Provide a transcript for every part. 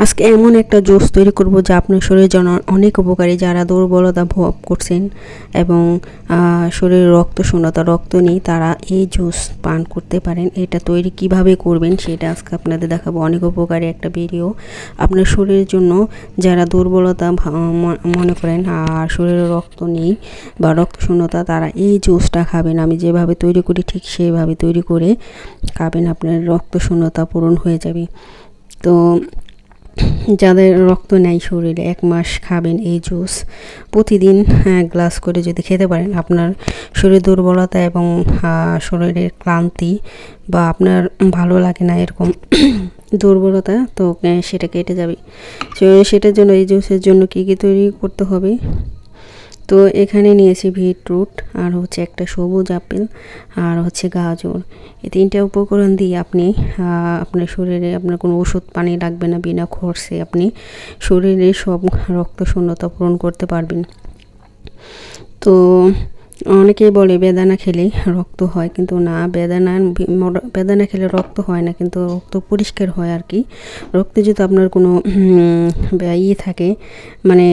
আজকে এমন একটা জুস তৈরি করব যা আপনার শরীরের জন্য অনেক উপকারী। যারা দুর্বলতা ভোগ করছেন এবং শরীরে রক্ত শূন্যতা, রক্ত নেই, তারা এই জুস পান করতে পারেন। এটা তৈরি কিভাবে করবেন সেটা আজকে আপনাদের দেখাবো। অনেক উপকারী একটা ভিডিও আপনার শরীরের জন্য। যারা দুর্বলতা মনে করেন আর শরীরে রক্ত নেই বা রক্ত শূন্যতা, তারা এই জুসটা খাবেন। আমি যেভাবে তৈরি করি ঠিক সেইভাবে তৈরি করে খাবেন, আপনার রক্ত শূন্যতা পূরণ হয়ে যাবে। তো যাদের রক্ত নেই শরীরে, 1 মাস খাবেন এই জুস। প্রতিদিন গ্লাস করে যদি খেতে পারেন, আপনার শরীর দুর্বলতা এবং শরীরের ক্লান্তি বা আপনার ভালো লাগে না এরকম দুর্বলতা, তো সেটা কেটে যাবে। সেটার জন্য এই জুসের জন্য কী কী তৈরি করতে হবে, তো এখানে নিয়েছি বিটরুট, আর হচ্ছে একটা সবুজ আপেল, আর হচ্ছে গাজর। এই 3টা উপকরণ দিয়ে আপনি আপনার শরীরে আপনার কোনো ওষুধ পানি লাগবে না, বিনা খরচে আপনি শরীরে সব রক্ত শূন্যতা পূরণ করতে পারবেন। তো অনেকেই বলে বেদানা খেলে রক্ত হয়, কিন্তু না, বেদানা খেলে রক্ত হয় না, কিন্তু রক্ত পরিষ্কার হয় আর কি। রক্তে যদি আপনার কোনো থাকে, মানে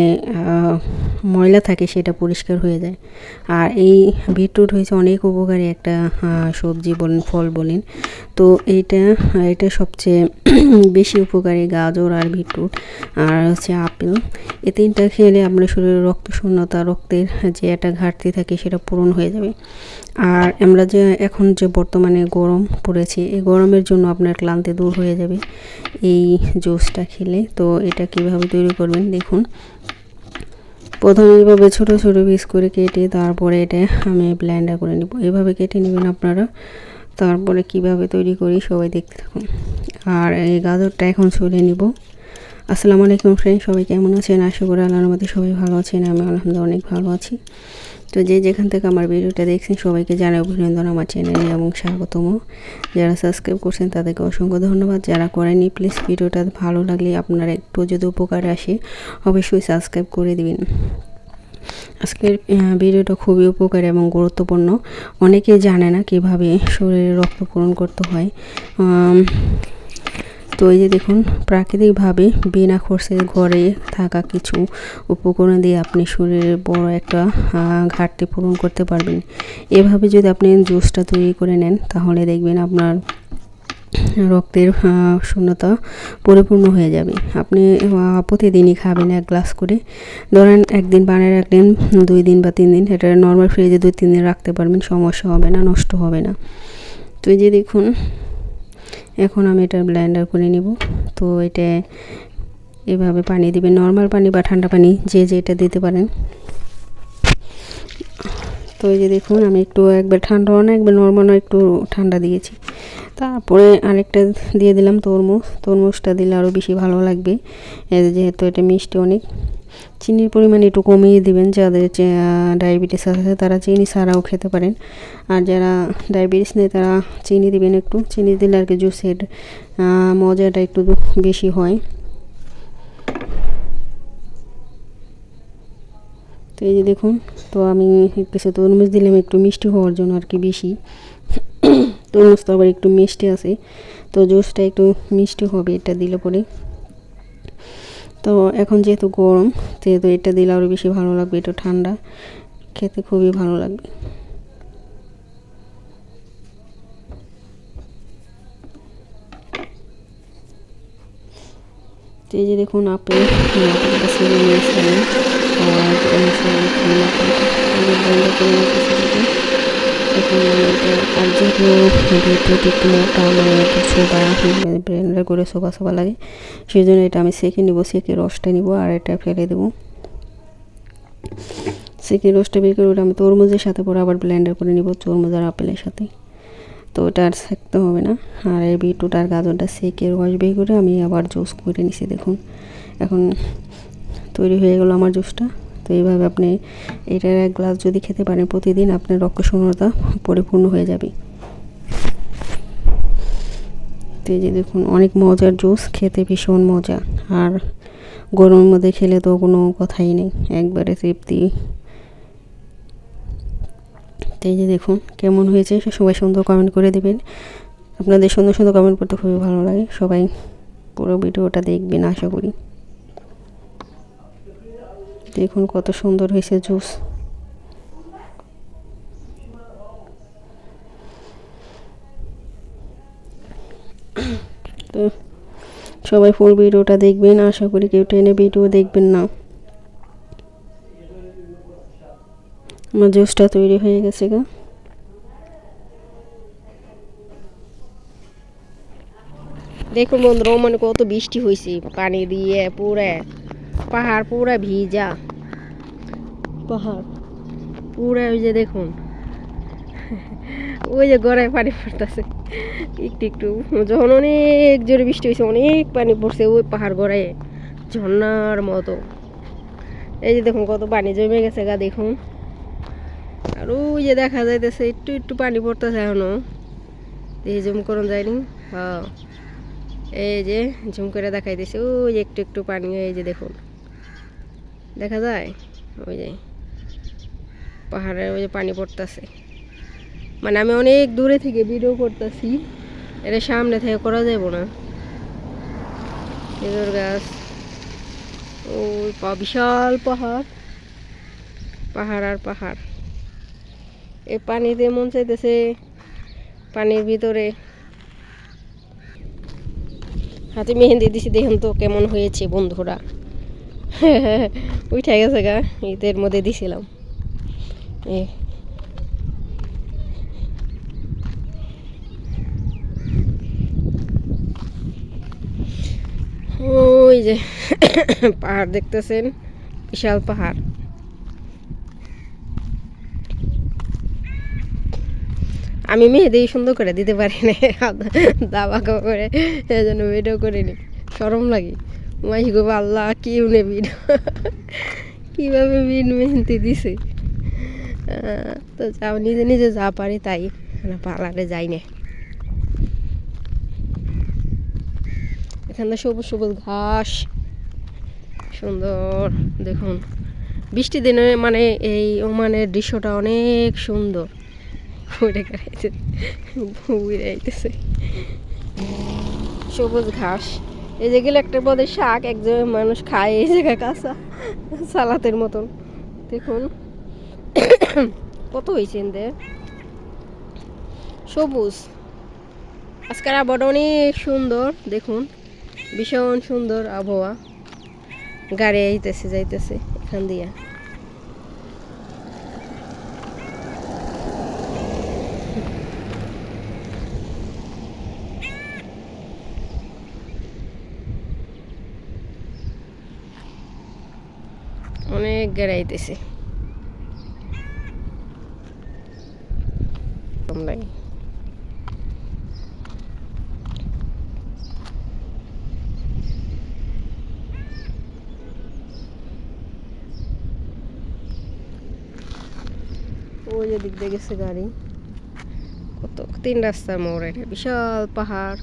ময়লা থাকে, সেটা পরিষ্কার হয়ে যায়। আর এই বিটরুট হয়েছে অনেক উপকারী একটা সবজি বলেন, ফল বলেন। তো এটা সবচেয়ে বেশি উপকারী, গাজর আর বিটরুট আর হচ্ছে আপেল। এই 3টা খেলে আপনার শরীরে রক্ত শূন্যতা, রক্তের যে একটা ঘাটতি থাকে সেটা পূরণ হয়ে যাবে। আর আমরা যে এখন যে বর্তমানে গরম পড়েছে, এই গরমের জন্য আপনার ক্লান্তি দূর হয়ে যাবে এই জুসটা খেলে। তো এটা কিভাবে তৈরি করবেন দেখুন। প্রথমে এইভাবে ছোটো ছোটো পিস করে কেটে তারপরে এটা আমি ব্লেন্ডার করে নিব। এভাবে কেটে নেবেন আপনারা। তারপরে কিভাবে তৈরি করি সবাই দেখতে থাকুন। আর এই গাজরটা এখন ছুলে নিব। আসসালামু আলাইকুম ফ্রেন্ড, সবাই কেমন আছেন? আশা করি আল্লাহর মধ্যে সবাই ভালো আছেন। আমি আলহামদুলিল্লাহ অনেক ভালো আছি। তো যেখান থেকে আমার ভিডিওটা দেখছেন সবাইকে জানাই অভিনন্দন আমার চ্যানেলে এবং স্বাগতম। যারা সাবস্ক্রাইব করছেন তাদেরকে অসংখ্য ধন্যবাদ। যারা করেনি প্লিজ ভিডিওটা ভালো লাগলে, আপনার একটু যদি উপকার আসে, অবশ্যই সাবস্ক্রাইব করে দিবেন। আজকের ভিডিওটা খুবই উপকারী এবং গুরুত্বপূর্ণ। অনেকেই জানে না কিভাবে শরীরে রক্ত পূরণ করতে হয়। তো এই যে দেখুন, প্রাকৃতিকভাবে বিনা খরচে ঘরে থাকা কিছু উপকরণ দিয়ে আপনি শরীরের বড় একটা ঘাটতি পূরণ করতে পারবেন। এভাবে যদি আপনি জুসটা তৈরি করে নেন, তাহলে দেখবেন আপনার রক্তের শূন্যতা পরিপূর্ণ হয়ে যাবে। আপনি প্রতিদিনই খাবেন 1 গ্লাস করে। ধরেন একদিন বানিয়ে রাখলেন, 2 দিন বা 3 দিন, এটা নর্মাল ফ্রিজে 2-3 দিন রাখতে পারবেন, সমস্যা হবে না, নষ্ট হবে না। তো এই যে দেখুন, এখন আমি এটা ব্লেন্ডার করে নিব। তো এটা এভাবে পানি দিবেন, নর্মাল পানি বা ঠান্ডা পানি, যে যেটা দিতে পারেন। তো এই যে দেখুন, আমি একটু একবার ঠান্ডা না একবার নর্মাল একটু ঠান্ডা দিয়েছি। তারপরে আরেকটা দিয়ে দিলাম তরমুজটা দিলে আরও বেশি ভালো লাগবে, যেহেতু এটা মিষ্টি অনেক। চিনির পরিমাণ একটু কমিয়ে দিবেন। যাদের ডায়াবেটিস আছে তারা চিনি ছাড়াও খেতে পারেন, আর যারা ডায়াবেটিস নেই তারা চিনি দিবেন। একটু চিনি দিলে আর কি জুসের মজাটা একটু বেশি হয়। তো এই যে দেখুন, তো আমি কিছু তরমুজ দিলাম একটু মিষ্টি হওয়ার জন্য আর কি, বেশি তরমুজ তো আবার একটু মিষ্টি আছে, তো জুসটা একটু মিষ্টি হবে এটা দিলে পরে। তো এখন যেহেতু গরম, যেহেতু এটা দিলে আরও বেশি ভালো লাগবে, এটা ঠান্ডা খেতে খুবই ভালো লাগবে। তো এই যে দেখুন, আপেল আর যেহেতু একটু মোটা, মানে একটু সোবা ব্লেন্ডার করে সোবা লাগে, সেই জন্য এটা আমি সেঁকে নিব, সেঁকে রসটা নিব আর এটা ফেলে দেবো। সেঁকে রসটা বের করে ওটা আমি তরমুজের সাথে পরে আবার ব্লেন্ডার করে নিব, তরমুজ আর আপেলের সাথে। তো ওটা আর সেঁকতে হবে না। আর এই বিটরুট আর গাজরটা সেঁকে রস বের করে আমি আবার জুস করে নিছি। দেখুন, এখন তৈরি হয়ে গেল আমার জুসটা। তো এইভাবে আপনি এটার 1 গ্লাস যদি খেতে পারেন প্রতিদিন, আপনার রক্ত শূন্যতা পরিপূর্ণ হয়ে যাবে। তো এই যে দেখুন, অনেক মজার জুস, খেতে ভীষণ মজা। আর গরমের মধ্যে খেলে তো কোনো কথাই নেই, একবারে তৃপ্তি। তো এই যে দেখুন কেমন হয়েছে, সবাই সুন্দর কমেন্ট করে দেবেন। আপনাদের সুন্দর সুন্দর কমেন্ট করতে খুবই ভালো লাগে। সবাই পুরো ভিডিওটা দেখবেন আশা করি। দেখুন কত সুন্দর হয়েছে জুস। তো সবাই ফুল ভিডিওটা দেখবেন, আশা করি কেউ টেনে ভিডিও দেখবেন না। আমার জুসটা তৈরি হয়ে গেছে গা। দেখুন বন্ধুরা, মানে কত বৃষ্টি হয়েছে, পানি দিয়ে পুরা পাহাড় পুরা ভিজা, পাহাড় পুরা। ওই যে দেখুন ওই যে গড়ায় পানি পড়তেছে একটু একটু। যখন অনেক জোরে বৃষ্টি হয়েছে, অনেক পানি পড়ছে ওই পাহাড় গড়ায় ঝর্ণার মতো। এই যে দেখুন কত পানি জমে গেছে গা দেখুন। আর ওই যে দেখা যাইতেছে একটু একটু পানি পড়তেছে এখনো। এই জুম করুন যায়নি। হ্যাঁ, এই যে ঝুম করে দেখাইতেছে ওই যে একটু একটু পানি। এই যে দেখুন দেখা যায় ওই যে পাহাড়ের ওই যে পানি পড়তেছে। মানে আমি অনেক দূরে থেকে ভিডিও করতেছি, এটা সামনে থেকে করা যাব না। খেজুর গাছ, ওই বিশাল পাহাড়, পাহাড় আর পাহাড়। এই পানিতে মন চাইতেছে পানির ভিতরে হাতে মেহেন্দি দিছি। দেখুন তো কেমন হয়েছে বন্ধুরা। উঠে গেছে গা, ঈদের মধ্যে দিছিলাম। ওই যে পাহাড় দেখতেছেন, বিশাল পাহাড়। আমি মেহেদি সুন্দর করে দিতে পারি না, দাবা করে, এই জন্য ভিডিও করিনি, শরম লাগে। মাই গো আল্লাহ, কেউ নে ভিডিও কীভাবে মেহেন্দি দিছে। তো যাও, নিজে নিজে যা পারি তাই, পার্লারে যাই না। এখানে সবুজ সবুজ ঘাস, সুন্দর। দেখুন বৃষ্টি দিনে মানে এই ওমানের দৃশ্যটা অনেক সুন্দর। সবুজ ঘাস, এই যেগুলো একটা পদের শাক, একজন মানুষ খায় এই জায়গায় কাঁচা সালাতের মতন। দেখুন কত হয়েছে এদের সবুজ। আজকের আবহাওয়া অনেক সুন্দর, দেখুন ভীষণ সুন্দর আবহাওয়া। গাড়ি আইতেছে যাইতেছে এখান দিয়া। অনেক গাড়ি আইতেছে। ওই যে দিক দিয়ে গেছে গাড়ি। কত 3 রাস্তার মোড়, এটা বিশাল পাহাড়।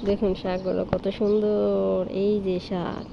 দেখুন শাকগুলো কত সুন্দর, এই যে শাক।